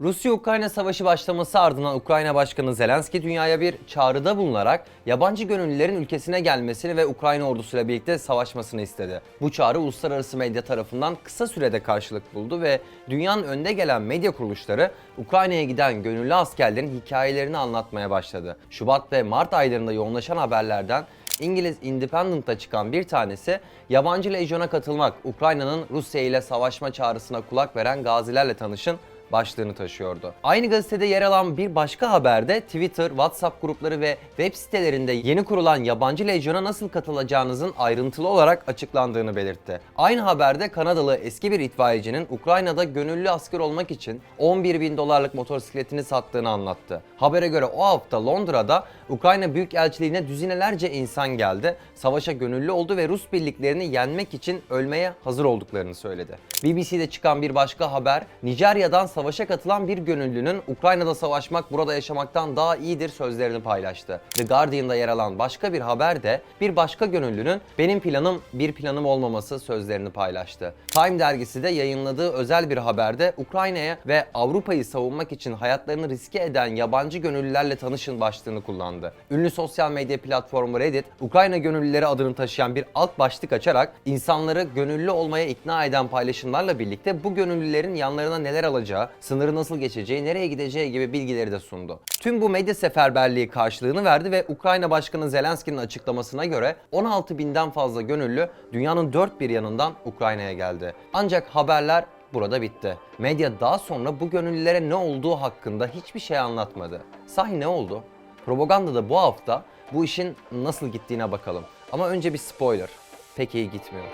Rusya-Ukrayna savaşı başlaması ardından Ukrayna Başkanı Zelenski dünyaya bir çağrıda bulunarak yabancı gönüllülerin ülkesine gelmesini ve Ukrayna ordusuyla birlikte savaşmasını istedi. Bu çağrı uluslararası medya tarafından kısa sürede karşılık buldu ve dünyanın önde gelen medya kuruluşları Ukrayna'ya giden gönüllü askerlerin hikayelerini anlatmaya başladı. Şubat ve Mart aylarında yoğunlaşan haberlerden İngiliz Independent'ta çıkan bir tanesi, yabancı lejyona katılmak, Ukrayna'nın Rusya ile savaşma çağrısına kulak veren gazilerle tanışın başlığını taşıyordu. Aynı gazetede yer alan bir başka haberde Twitter, WhatsApp grupları ve web sitelerinde yeni kurulan yabancı lejyona nasıl katılacağınızın ayrıntılı olarak açıklandığını belirtti. Aynı haberde Kanadalı eski bir itfaiyecinin Ukrayna'da gönüllü asker olmak için 11.000 dolarlık motosikletini sattığını anlattı. Habere göre o hafta Londra'da Ukrayna Büyükelçiliğine düzinelerce insan geldi, savaşa gönüllü oldu ve Rus birliklerini yenmek için ölmeye hazır olduklarını söyledi. BBC'de çıkan bir başka haber, Nijerya'dan savaşa katılan bir gönüllünün Ukrayna'da savaşmak burada yaşamaktan daha iyidir sözlerini paylaştı. The Guardian'da yer alan başka bir haberde bir başka gönüllünün benim planım bir planım olmaması sözlerini paylaştı. Time dergisi de yayınladığı özel bir haberde Ukrayna'ya ve Avrupa'yı savunmak için hayatlarını riske eden yabancı gönüllülerle tanışın başlığını kullandı. Ünlü sosyal medya platformu Reddit, Ukrayna gönüllüleri adını taşıyan bir alt başlık açarak insanları gönüllü olmaya ikna eden paylaşımlarla birlikte bu gönüllülerin yanlarına neler alacağı, sınırı nasıl geçeceği, nereye gideceği gibi bilgileri de sundu. Tüm bu medya seferberliği karşılığını verdi ve Ukrayna Başkanı Zelenski'nin açıklamasına göre 16.000'den fazla gönüllü dünyanın dört bir yanından Ukrayna'ya geldi. Ancak haberler burada bitti. Medya daha sonra bu gönüllülere ne olduğu hakkında hiçbir şey anlatmadı. Sahi ne oldu? Propagandada bu hafta bu işin nasıl gittiğine bakalım. Ama önce bir spoiler. Pek iyi gitmiyor.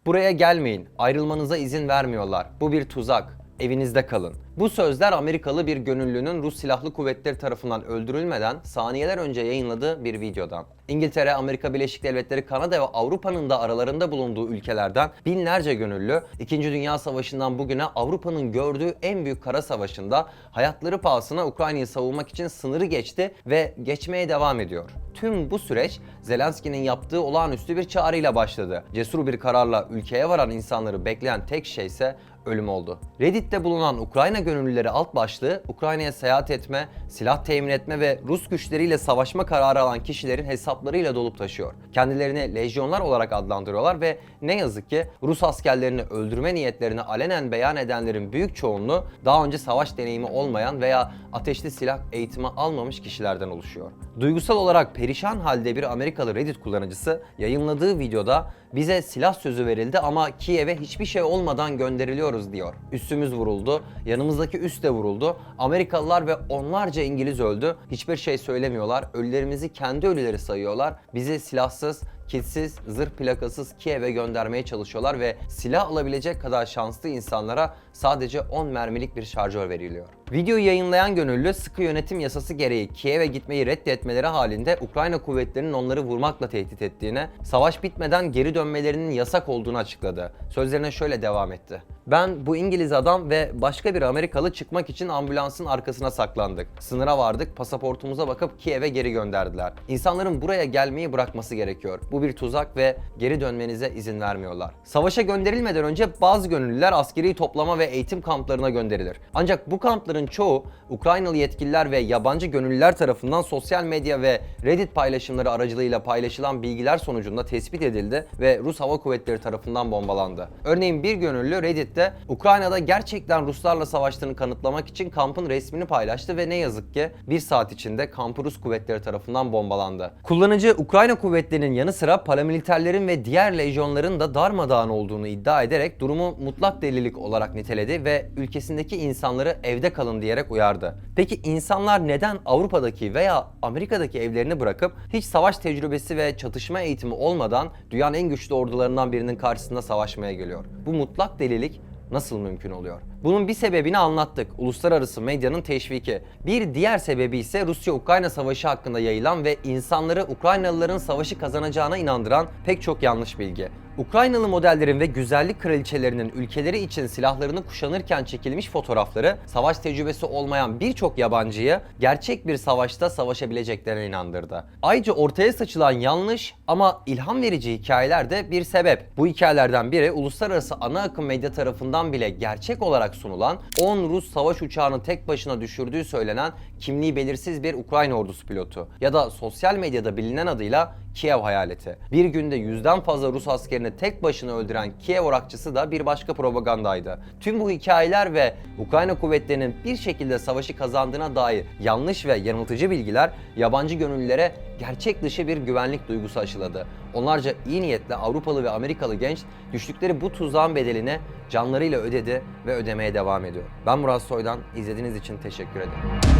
Buraya gelmeyin, ayrılmanıza izin vermiyorlar. Bu bir tuzak, evinizde kalın. Bu sözler Amerikalı bir gönüllünün Rus Silahlı Kuvvetleri tarafından öldürülmeden saniyeler önce yayınladığı bir videodan. İngiltere, Amerika Birleşik Devletleri, Kanada ve Avrupa'nın da aralarında bulunduğu ülkelerden binlerce gönüllü, 2. Dünya Savaşı'ndan bugüne Avrupa'nın gördüğü en büyük kara savaşında hayatları pahasına Ukrayna'yı savunmak için sınırı geçti ve geçmeye devam ediyor. Tüm bu süreç Zelenski'nin yaptığı olağanüstü bir çağrıyla başladı. Cesur bir kararla ülkeye varan insanları bekleyen tek şey ise ölüm oldu. Reddit'te bulunan Ukrayna gönüllüleri alt başlığı, Ukrayna'ya seyahat etme, silah temin etme ve Rus güçleriyle savaşma kararı alan kişilerin hesaplarıyla dolup taşıyor. Kendilerini lejyonlar olarak adlandırıyorlar ve ne yazık ki Rus askerlerini öldürme niyetlerini alenen beyan edenlerin büyük çoğunluğu daha önce savaş deneyimi olmayan veya ateşli silah eğitimi almamış kişilerden oluşuyor. Duygusal olarak perişan halde bir Amerikalı Reddit kullanıcısı yayınladığı videoda bize silah sözü verildi ama Kiev'e hiçbir şey olmadan gönderiliyoruz diyor. Üssümüz vuruldu, yanımızdaki üs de vuruldu, Amerikalılar ve onlarca İngiliz öldü, hiçbir şey söylemiyorlar, ölülerimizi kendi ölüleri sayıyorlar, bizi silahsız, kilsiz, zırh plakasız Kiev'e göndermeye çalışıyorlar ve silah alabilecek kadar şanslı insanlara sadece 10 mermilik bir şarjör veriliyor. Videoyu yayınlayan gönüllü sıkı yönetim yasası gereği Kiev'e gitmeyi reddetmeleri halinde Ukrayna kuvvetlerinin onları vurmakla tehdit ettiğine, savaş bitmeden geri dönmelerinin yasak olduğunu açıkladı. Sözlerine şöyle devam etti. Ben, bu İngiliz adam ve başka bir Amerikalı çıkmak için ambulansın arkasına saklandık. Sınıra vardık, pasaportumuza bakıp Kiev'e geri gönderdiler. İnsanların buraya gelmeyi bırakması gerekiyor. Bu bir tuzak ve geri dönmenize izin vermiyorlar. Savaşa gönderilmeden önce bazı gönüllüler askeri toplama ve eğitim kamplarına gönderilir. Ancak bu kampların çoğu Ukraynalı yetkililer ve yabancı gönüllüler tarafından sosyal medya ve Reddit paylaşımları aracılığıyla paylaşılan bilgiler sonucunda tespit edildi ve Rus Hava Kuvvetleri tarafından bombalandı. Örneğin bir gönüllü Reddit'te Ukrayna'da gerçekten Ruslarla savaştığını kanıtlamak için kampın resmini paylaştı ve ne yazık ki bir saat içinde kampı Rus kuvvetleri tarafından bombalandı. Kullanıcı Ukrayna kuvvetlerinin yanı sıra paramiliterlerin ve diğer lejyonların da darmadağın olduğunu iddia ederek durumu mutlak delilik olarak niteledi ve ülkesindeki insanları evde kalın diyerek uyardı. Peki insanlar neden Avrupa'daki veya Amerika'daki evlerini bırakıp hiç savaş tecrübesi ve çatışma eğitimi olmadan dünyanın en güçlü ordularından birinin karşısında savaşmaya geliyor? Bu mutlak delilik nasıl mümkün oluyor? Bunun bir sebebini anlattık. Uluslararası medyanın teşviki. Bir diğer sebebi ise Rusya-Ukrayna savaşı hakkında yayılan ve insanları Ukraynalıların savaşı kazanacağına inandıran pek çok yanlış bilgi. Ukraynalı modellerin ve güzellik kraliçelerinin ülkeleri için silahlarını kuşanırken çekilmiş fotoğrafları, savaş tecrübesi olmayan birçok yabancıyı gerçek bir savaşta savaşabileceklerine inandırdı. Ayrıca ortaya saçılan yanlış ama ilham verici hikayeler de bir sebep. Bu hikayelerden biri uluslararası ana akım medya tarafından bile gerçek olarak sunulan 10 Rus savaş uçağını tek başına düşürdüğü söylenen kimliği belirsiz bir Ukrayna ordusu pilotu ya da sosyal medyada bilinen adıyla Kiev hayaleti. Bir günde 100'den fazla Rus askerini tek başına öldüren Kiev orakçısı da bir başka propagandaydı. Tüm bu hikayeler ve Ukrayna kuvvetlerinin bir şekilde savaşı kazandığına dair yanlış ve yanıltıcı bilgiler yabancı gönüllülere gerçek dışı bir güvenlik duygusu aşıladı. Onlarca iyi niyetli Avrupalı ve Amerikalı genç düştükleri bu tuzağın bedelini canlarıyla ödedi ve ödemeye devam ediyor. Ben Murat Soydan, izlediğiniz için teşekkür ederim.